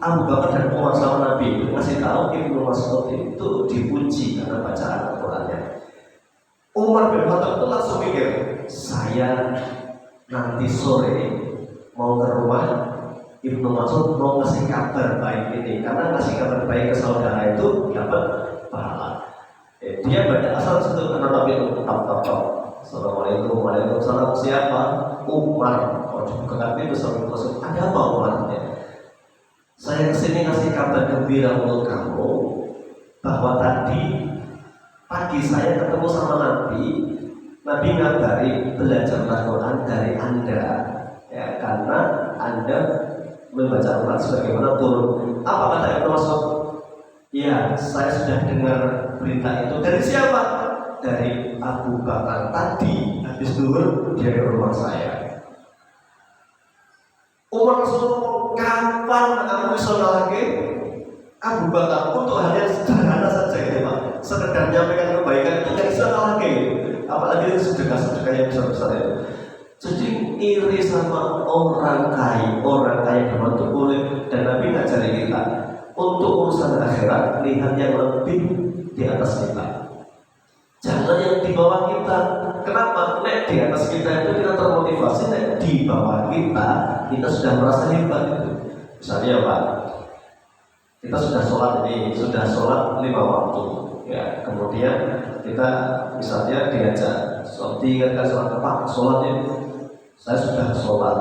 Abu Bakar dan Umar sama Nabi itu masih tahu Ibnu Mas'ud itu dipuji karena bacaan Al-Qurannya. Umar bin Khattab itu langsung mikir, saya nanti sore mau ke rumah Ibnu Mas'ud mau ngasih kabar baik ini, karena ngasih kabar baik ke saudara itu dapat pahala. Dia baca asal situ karena Nabi itu top. Assalamualaikum, waalaikumsalam. Siapa? Umar. Oh, dibuka itu sama Mas'ud. Ada apa Umar? Saya kesini ngasih kabar gembira untuk kamu bahwa tadi pagi saya ketemu sama Nabi. Nabi ngabari belajar Al-Quran dari Anda. Ya, karena Anda membaca Al-Quran sebagaimana turun. Apa kata Ibnu Mas'ud? Ya, saya sudah dengar berita itu. Dari siapa? Dari Abu Bakar. Tadi habis duhur dia ke rumah saya. Umar Rasulullah, kapan kamu bisa lagi? Abu Bakar untuk hal yang sederhana saja gitu Pak. Sekedar menyampaikan kebaikan itu nggak bisa lagi. kaya besar-besar itu. Jadi iri sama orang kaya itu boleh. Dan Nabi ngajari kita untuk urusan akhirat lihat yang lebih di atas kita, jangan yang di bawah kita. Kenapa? Nek di atas kita itu kita termotivasi, nek di bawah kita sudah merasa hebat itu. Misalnya Pak, kita sudah sholat 5 waktu, ya. Kemudian kita misalnya diajak, diingatkan sholat Pak, sholatnya saya sudah sholat,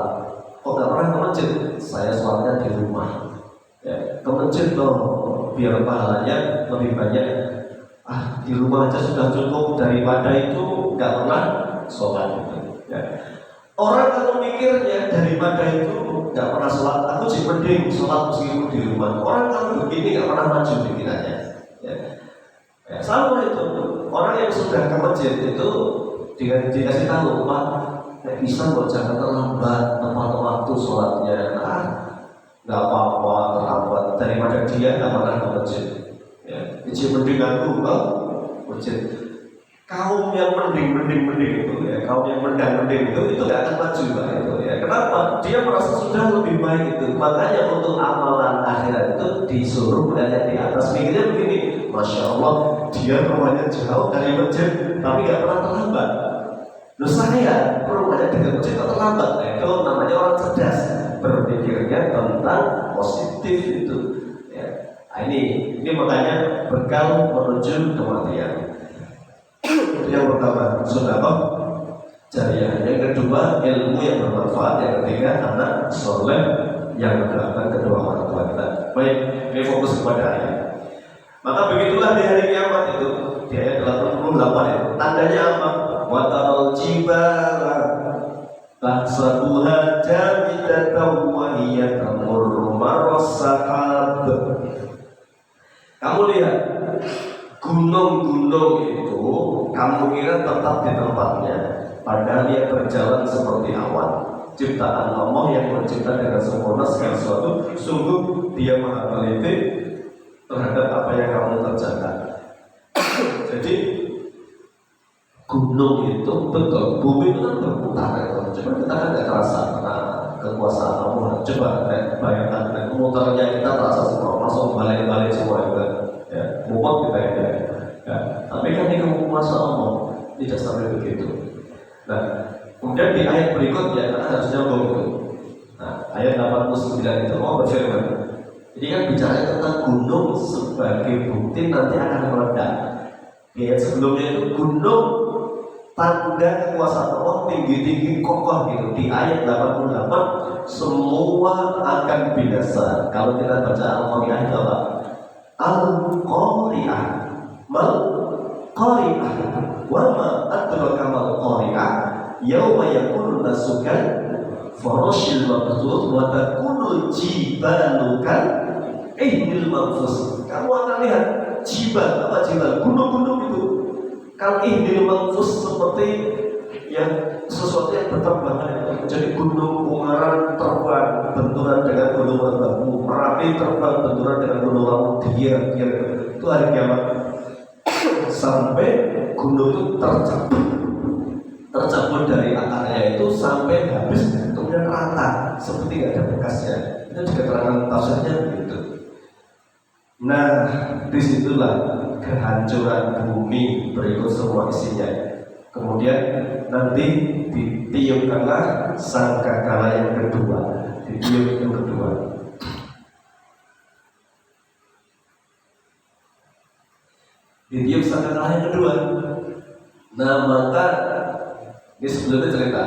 kok nggak pernah ke masjid? Saya sholatnya di rumah, ya. Ke masjid loh, biar pahalanya lebih banyak. Di rumah aja sudah cukup, daripada itu nggak pernah sholat gitu, ya. Orang kalau mikirnya daripada itu nggak pernah sholat, aku sih mending sholat meskipun di rumah. Orang kalau begini nggak pernah maju pikirannya, ya. Sama itu orang yang sudah ke masjid itu dikasih tahu, Pak, bisa kok jangan terlambat, tepat waktu sholatnya. Nggak apa-apa terlambat, daripada dia nggak pernah ke masjid. Iji mending aku ke masjid. Kaum yang mending itu, ya, kaum yang mending itu nggak akan maju Pak itu, ya. Kenapa? Dia merasa sudah lebih baik itu. Makanya untuk amalan akhirat itu disuruh berada di atas. Mikirnya begini, Masya Allah, dia rumahnya jauh dari masjid tapi nggak pernah terlambat. Loh, saya rumahnya dekat masjid kok terlambat. Nah, itu namanya orang cerdas, berpikirnya tentang positif itu, ya. Nah, ini makanya bekal menuju kematian. Yang pertama sedekah jariah, yang kedua ilmu yang bermanfaat, yang ketiga anak soleh yang mendoakan kedua orang tua kita. Baik, ini fokus kepada ayat. Maka begitulah di hari kiamat itu, di ayat 88 itu. Tandanya apa? Wa taral jibala tahsabuha jamidatan wa hiya tamurru marras sahab. Kamu lihat gunung-gunung itu, kamu kira tetap di tempatnya, padahal dia berjalan seperti awan. Ciptaan Allah yang mencipta dengan sempurna segala sesuatu, sungguh dia maha teliti terhadap apa yang kamu kerjakan. Jadi gunung itu betul, bumi itu kan berputar, ya. Coba kita kan tidak terasa karena kekuasaan Allah. Coba bayangkan, muternya kita terasa semua, langsung balik-balik semua juga. Ya, mumpung kita ya. Tapi kan ini kuasa Allah tidak sampai begitu. Nah, kemudian di ayat berikutnya kita harus nyambung itu. Nah, ayat 89 itu Allah berfirman. Ini kan bicara tentang gunung sebagai bukti nanti akan meledak. Ayat sebelumnya itu gunung tanda kekuasaan Allah tinggi-tinggi kokoh gitu. Di ayat 88 semua akan binasa. Kalau kita baca Al-Qari'ah itu apa? Al-Qari'ah, Mal-Qari'ah, wa ma adraka mal-Qari'ah, yauma yakunu nasukan farashil mabthut wa takunu jibalukan ihnil manfus. Kamu akan lihat jibal, apa jibal? Gunung-gunung itu kan ihnil manfus, seperti yang sesuatu yang berterbangan. Jadi gunung Ungaran terbang benturan dengan gunung Merbabu, Merapi terbang benturan dengan gunung Lawu, dia itu hari kiamat. Sampai gunung itu tercabut dari akarnya itu sampai habis, kemudian rata seperti tidak ada bekasnya. Itu juga keterangan tafsirnya begitu. Nah, disitulah kehancuran bumi berikut semua isinya. Kemudian nanti ditiupkanlah sangkakala yang kedua, ditiup yang kedua. Ditiup sangkakala yang kedua. Nah, maka ini sebelumnya cerita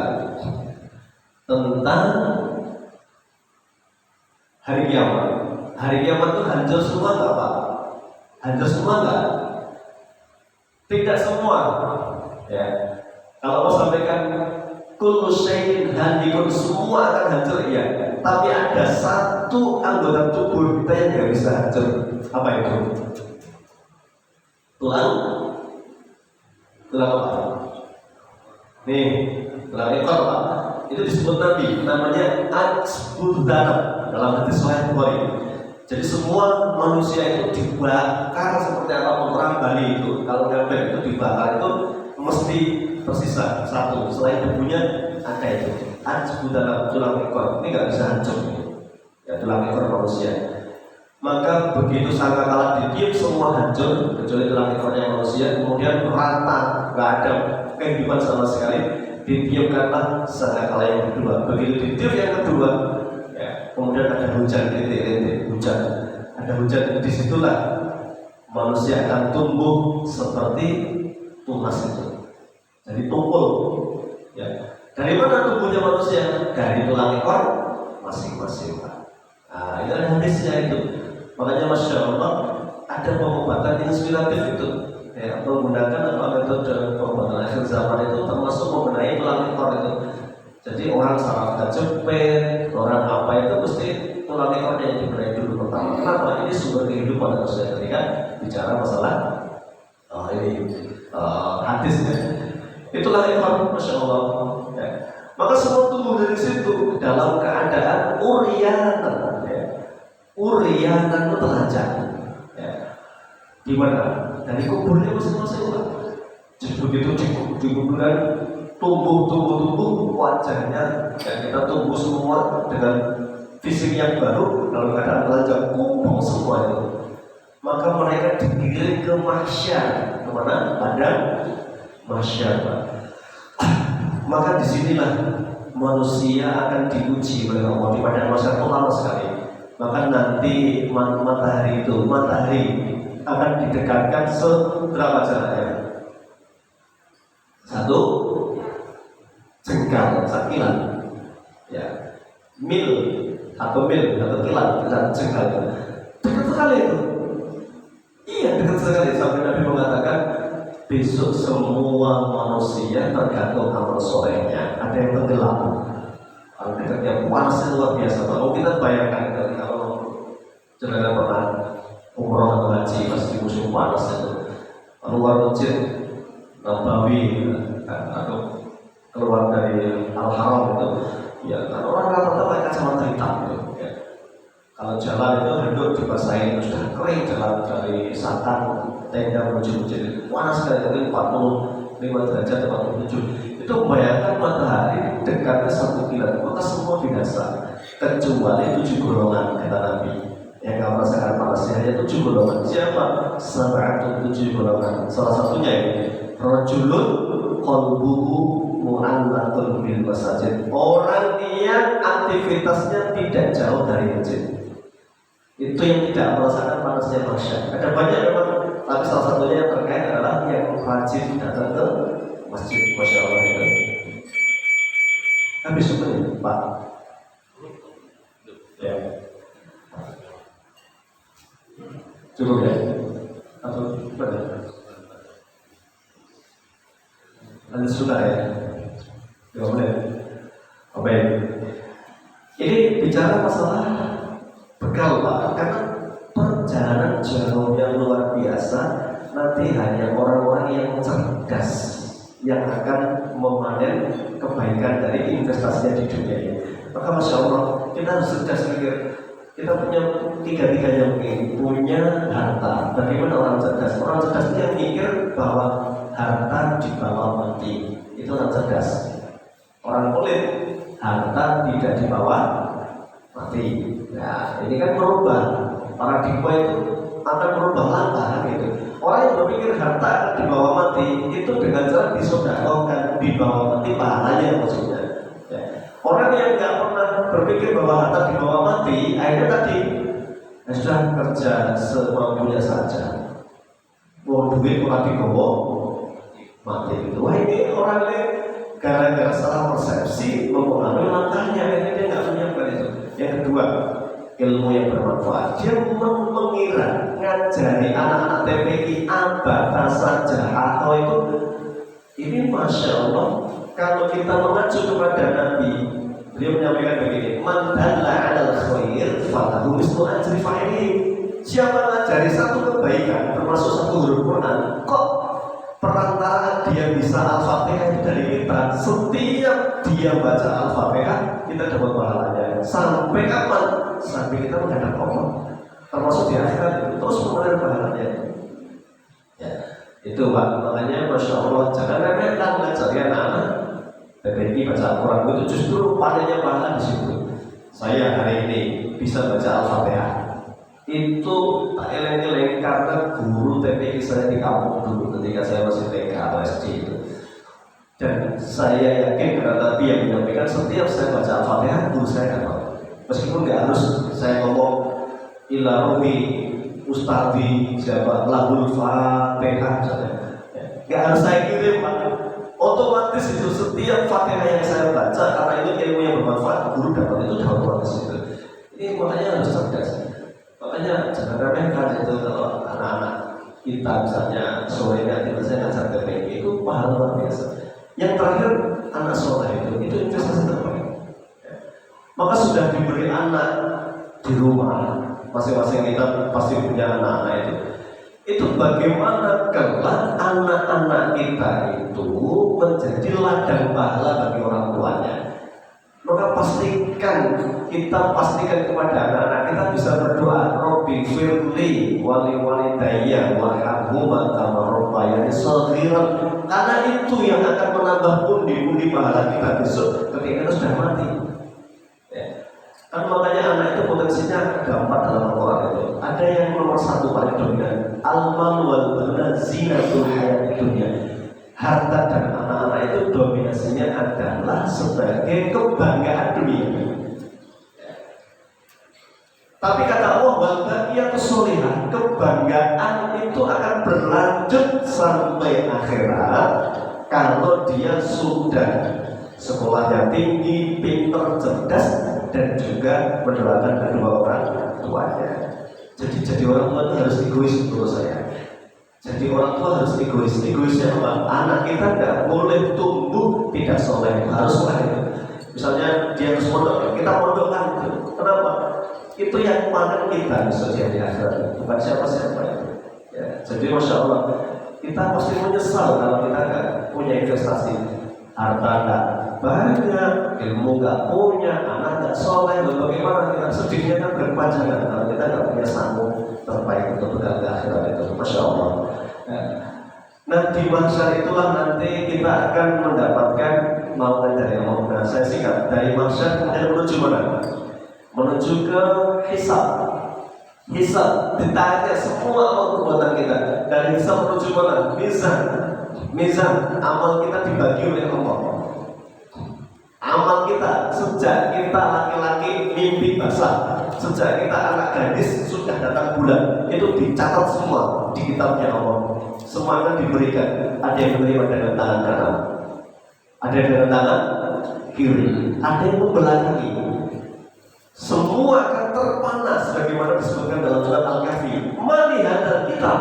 tentang hari kiamat. Hari kiamat itu hancur semua nggak Pak? Hancur semua nggak? Tidak semua. Ya, kalau mau sampaikan kullu syai'in halikun, semua akan hancur, iya. Tapi ada satu anggota tubuh kita yang nggak bisa hancur. Apa itu? Tulang apa? Nih, tulang ekor Pak. Itu disebut Nabi, namanya ajbul danab dalam hadis Sahih Bukhari. Jadi semua manusia itu dibakar seperti apa perang Bali itu. Kalau gambar itu dibakar itu mesti tersisa satu. Selain debunya ada itu. Ajbu dalam tulang ekor. Ini nggak bisa hancur. Ya, tulang ekor manusia. Maka begitu sangkakala ditiup semua hancur kecuali tulang ekornya manusia. Kemudian rata, nggak ada kehidupan sama sekali. Ditiupkanlah sangkakala yang kedua. Begitu ditiup yang kedua, ya, kemudian ada hujan rintik-rintik, hujan. Ada hujan, disitulah manusia akan tumbuh seperti tunas itu. Jadi tumpul. Ya. Dari mana tumbuhnya manusia? Dari tulang ekor masing-masing. Nah, itu ada hadisnya itu. Makanya Masya Allah ada pengobatan inspiratif itu. Ya, menggunakan metode pengobatan akhir zaman itu termasuk membenahi tulang ekor itu. Jadi orang saraf kejepit, orang apa itu mesti tulang ekornya yang dibenahi dulu pertama. Kenapa? Ini sumber kehidupan manusia ketika bicara masalah hadis ya. Itulah ekor, Masya Allah. Ya. Maka semua tumbuh dari situ dalam keadaan urianan. Ya. Urianan itu telanjang. Ya. Gimana? Dari kuburnya masing-masing Pak. Jadi begitu dikuburkan, tumbuh wajahnya, dan kita tumbuh semua dengan fisik yang baru dalam keadaan telanjang, kumpul semua itu. Maka mereka digiring ke mahsyar. Kemana? Pada mahsyar. Maka disinilah manusia akan diuji oleh Allah di padang mahsyar itu lama sekali. Maka nanti matahari akan didekatkan seberapa jaraknya? Satu jengkal, sakilan, ya, mil atau kilan, jengkal. Dekat sekali itu. Iya, dekat sekali. Sampai Nabi mengatakan besok semua manusia tergantung amal solehnya. Ada yang tenggelam, kalau dekatnya panasnya luar biasa. Kalau kita bayangkan kalau jenengan pernah umroh atau haji pas di musim panas itu, keluar masjid Nabawi atau keluar dari Al-Haram itu, ya kan orang rata-rata pakai kacamata hitam gitu. Ya. Kalau jalan itu henduk dibasahin, sudah kering jalan dari Satan tenda menuju masjid, panas sekali, 45 derajat atau 47. Itu membayangkan matahari dekatnya 1 kilat, maka semua binasa kecuali 7 golongan kata Nabi. Yang nggak merasakan panasnya hanya 7 golongan. Siapa? 7 golongan. Salah satunya ini rajulun qalbuhu mu'allaqun bil masajid. Orang yang aktivitasnya tidak jauh dari masjid. Itu yang tidak merasakan panasnya mahsyar. Ada banyak memang, tapi salah satunya yang terkait adalah yang rajin datang ke masjid. Masya Allah itu. Habis sebenarnya Pak. Ya. Cukup ya? Atau gimana? Anda suka ya? Gak boleh. Oke. Ini bicara masalah bekal Pak, karena perjalanan jauh yang luar biasa. Nanti hanya orang-orang yang cerdas yang akan memanen kebaikan dari investasinya di dunia ini. Maka Masya Allah, kita harus cerdas mikir. Kita punya tiga-tiganya mungkin, punya harta. Bagaimana orang cerdas? Orang cerdas itu yang mikir bahwa harta dibawa mati. Itu orang cerdas. Orang pelit, harta tidak dibawa mati. Nah, ini kan merubah paradigma itu, akan merubah langkah gitu. Orang yang berpikir harta akan dibawa mati itu dengan cara disedekahkan, dibawa mati pahalanya maksudnya. Ya. Orang yang nggak pernah berpikir bahwa harta dibawa mati, akhirnya tadi sudah kerja semampunya saja. Mau duit mau dibawa mati itu. Wah ini orang ini gara-gara salah persepsi mempengaruhi langkahnya, akhirnya dia nggak menyiapkan itu. Yang kedua, ilmu yang bermanfaat. Dia mengira ngajari anak-anak TPI abata saja itu. Ini Masya Allah, kalau kita mengacu kepada Nabi, beliau menyampaikan begini, man dalla 'alal khair falahu mislu ajri fa'ili. Siapa ngajari satu kebaikan termasuk satu huruf Quran, kok perantaraan dia bisa Al-Fatihah itu dari kita. Setiap dia baca Al-Fatihah kita dapat pahalanya. Sampai kapan? Sampai kita menghadap Allah. Termasuk di akhirat terus mengalir pahalanya. Ya. Itu Pak, makanya Masya Allah jangan remehkan ngajari anak-anak PPI baca Al-Quran itu justru padanya pahala di situ. Saya hari ini bisa baca Al-Fatihah itu tak eleng-eleng karena guru TPI saya di kampung dulu ketika saya masih TK atau SD itu. Dan saya yakin karena Nabi yang menyampaikan setiap saya baca Al-Fatihah guru saya hafal. Meskipun nggak harus saya ngomong ila robi ustadi siapa lahul Fatihah misalnya, nggak harus saya kirim Pak. Otomatis itu setiap Fatihah yang saya baca karena itu ilmu yang bermanfaat guru dapat itu sudah otomatis itu. Ini makanya harus cerdas. Makanya jangan remehkan itu kalau anak-anak kita misalnya sore nanti saya ngajar TPI itu pahala luar biasa. Yang terakhir anak soleh itu investasi terbaik. Maka sudah diberi anak di rumah, masing-masing kita pasti punya anak-anak itu. Itu bagaimana kelak anak-anak kita itu menjadi ladang pahala bagi orang tuanya. Maka kita pastikan kepada anak-anak kita bisa berdoa, Robbi firli wali walidayya warhamhuma kama rabbayani shaghiran. Karena itu yang akan menambah pundi-pundi pahala kita besok ketika kita sudah mati. Kan makanya anak itu potensinya gampang dalam Al-Quran itu. Ada yang nomor satu paling dominan, al-mal wal banuna zinatul hayatid dunya. Harta dan anak-anak itu dominasinya adalah sebagai kebanggaan dunia. Tapi kata Allah, wal baqiyatus sholihah, kebanggaan itu akan berlanjut sampai akhirat kalau dia sudah sekolahnya tinggi, pintar, cerdas, dan juga mendoakan kedua orang tuanya. Jadi orang tua itu harus egois menurut saya. Jadi orang tua harus egois. Egoisnya apa? Anak kita tidak boleh tumbuh tidak soleh, harus soleh. Misalnya dia harus mondok, kita mondokkan itu. Kenapa? Itu yang panen kita bisa jadi akhirat, bukan siapa-siapa itu. Ya, jadi Masya Allah, kita pasti menyesal kalau kita nggak punya investasi. Harta nggak banyak, ilmu nggak punya, anak nggak soleh, bagaimana kita sedihnya kan berkepanjangan kalau kita nggak punya sambung terbaik untuk bekal ke akhirat itu. Masya Allah. Nah di mahsyar itulah nanti kita akan mendapatkan maunya dari Allah. Nah saya singkat, dari mahsyar kemudian menuju mana? Menuju ke hisab. Hisab ditanya semua amal perbuatan kita. Dari hisab menuju mana? Mizan, amal kita dibagi oleh Allah. Amal kita sejak kita laki-laki mimpi basah, sejak kita anak gadis sudah datang bulan, itu dicatat semua di kitabnya Allah. Semuanya diberikan. Ada yang menerima dengan tangan kanan, ada yang dengan tangan kiri, ada yang membelakangi. Semua akan terpanas sebagaimana disebutkan dalam surat Al-Kahfi. Mani hadal kitab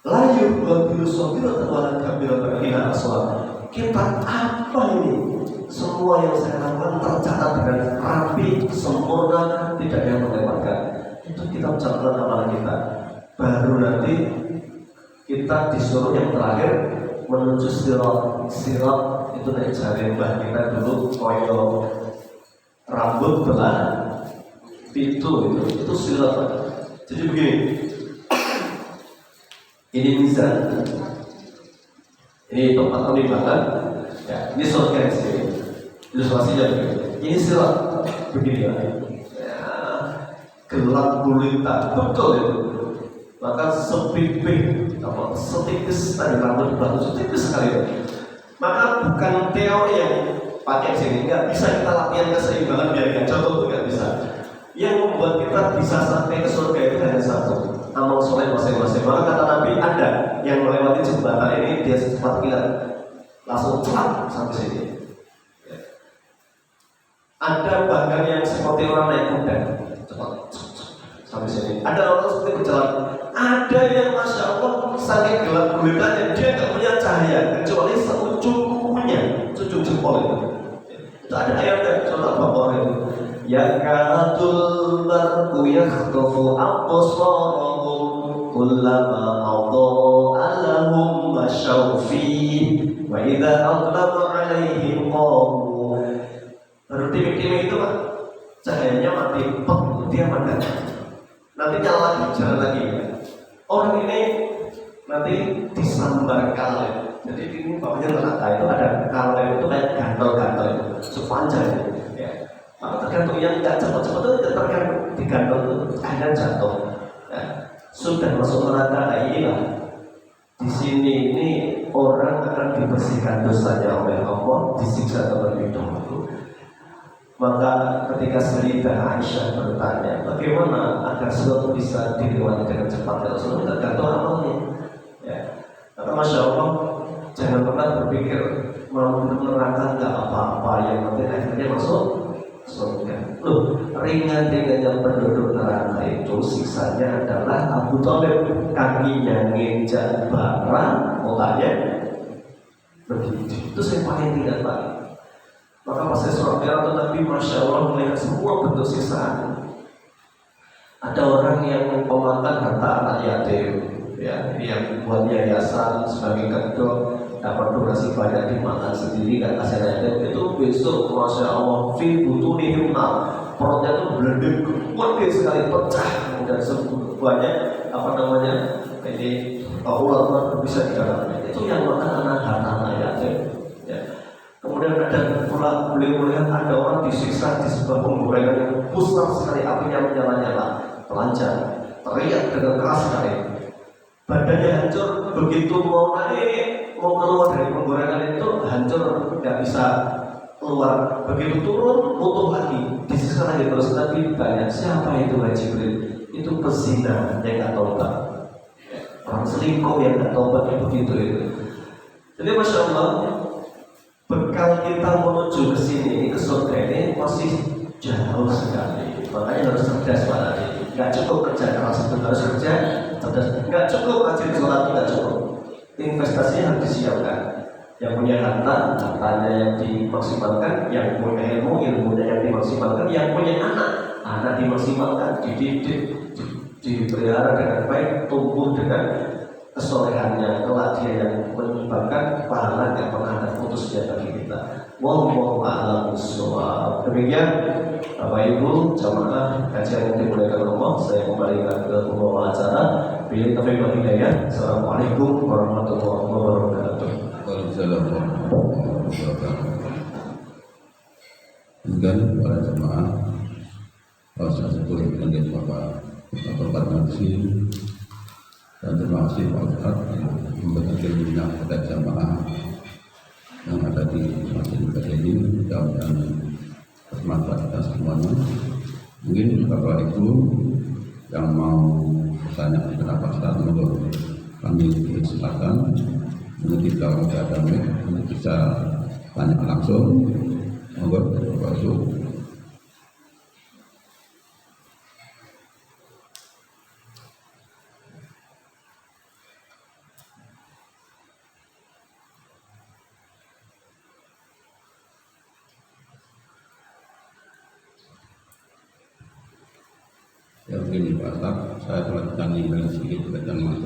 layu wabiru sobiru terwalan kabiru terkina aswal. Kita apa ini? Semua yang saya lakukan tercatat dengan rapi, sempurna, tidak ada yang melewatkan. Itu kita catatan amalan kita. Baru nanti kita disuruh yang terakhir menuju sirat. Sirat itu naik jari mbah kita dulu koyo rambut belah pintu itu sirat. Jadi begini. Ini mizan, ini tempat penimbangan, ya, ini surga di sini. Ilustrasinya begini. Ini sirat begini ya, gelap gulita, betul itu. Maka setipis tadi rambut batu setipis sekali ya. Maka bukan teori yang pakai sini, nggak bisa kita latihan keseimbangan biar nggak jatuh itu nggak bisa. Yang membuat kita bisa sampai ke surga itu hanya satu, amal soleh masing-masing. Maka kata Nabi, ada yang melewati jembatan ini dia secepat kilat langsung cepat sampai sini. Ada bahkan yang seperti orang naik kuda cepat sampai sini. Ada orang seperti berjalan. Ada yang Masya Allah saking gelap gulitanya dia nggak punya cahaya kecuali seujung kukunya, ujung jempol itu. Itu ada ayatnya surat Al-Baqarah itu. Ya kadul barku yakhtafu absarahum kullama adha'a lahum masyaw fihi wa idza adlama 'alaihim qamu. Baru timik-timik itu Pak, cahayanya mati, dia padam. Nanti nyala lagi, jalan lagi. Orang ini nanti disambar kaleng. Jadi ini bawahnya neraka itu ada kaleng itu kayak gantol-gantol itu, sepanjang itu. Ya. Maka tergantung yang nggak cepat-cepat itu tergantung digantol itu akhirnya jatuh. Ya. Sudah masuk neraka, nah inilah di sini ini orang akan dibersihkan dosanya oleh Allah, disiksa terlebih dahulu. Maka ketika Sayyidah Aisyah bertanya, bagaimana agar sesuatu bisa dilewati dengan cepat ya Rasulullah, tergantung amalnya. Ya, maka Masya Allah, jangan pernah berpikir mau neraka nggak apa-apa, yang penting akhirnya masuk surga. Loh, ringan-ringannya penduduk neraka itu siksanya adalah Abu Thalib, kakinya nginjak bara, otaknya begitu. Itu saya paling ringan Pak. Maka pas saya surat merah itu Nabi Masya Allah melihat semua bentuk siksaan. Ada orang yang memakan harta anak yatim, ya, yang buat yayasan sebagai kedok, dapat donasi banyak dimakan sendiri dan kasih anak yatim. Itu besok Masya Allah fi butunihim nar, perutnya itu beledek kuat sekali, pecah dan semuanya ini ular bisa di dalamnya. Itu yang makan anak yatim. Kemudian ada pula beliau melihat ada orang disiksa di sebuah penggorengan yang besar sekali, apinya menyala-nyala, telanjang, teriak dengan keras sekali, badannya hancur, begitu mau naik, mau keluar dari penggorengan itu hancur, tidak bisa keluar, begitu turun, utuh lagi, disiksa lagi terus. Tapi banyak, siapa itu Haji Jibril? Itu pezina yang nggak taubat, orang selingkuh yang nggak taubat, begitu itu. Jadi Masya Allah, bekal kita menuju ke sini, ke surga ini masih jauh sekali. Makanya harus cerdas Pak Nadi. Nggak cukup kerja keras itu, harus kerja cerdas. Nggak cukup rajin sholat, nggak cukup. Investasinya harus disiapkan. Yang punya harta, hartanya yang dimaksimalkan. Yang punya ilmu, ilmunya yang dimaksimalkan. Yang punya anak, anak dimaksimalkan, dididik, dipelihara dengan baik, tumbuh dengan kesolehannya, kelak dia yang menyebabkan pahala yang pernah ada putusnya bagi kita. Wallahu a'lam bishawab. Demikian Bapak Ibu jamaah kajian yang dimuliakan Allah, saya kembalikan ke pembawa acara. Bila taufiq wal hidayah. Assalamualaikum warahmatullahi wabarakatuh. Waalaikumsalam warahmatullahi wabarakatuh. Dan para jemaah, saya syukur dengan Bapak Farmasi. Dan terima kasih Pak Ustadz yang memberikan ilmunya kepada jamaah yang ada di masjid ini. Mudah-mudahan bermanfaat kita semuanya. Mungkin Bapak Ibu yang mau bertanya kepada Pak Ustadz, monggo kami silakan. Mungkin kita sudah ada mic, bisa tanya langsung. Monggo Bapak Ibu. Ya begini Pak Ustadz, saya telah bertanya dengan sedikit tentang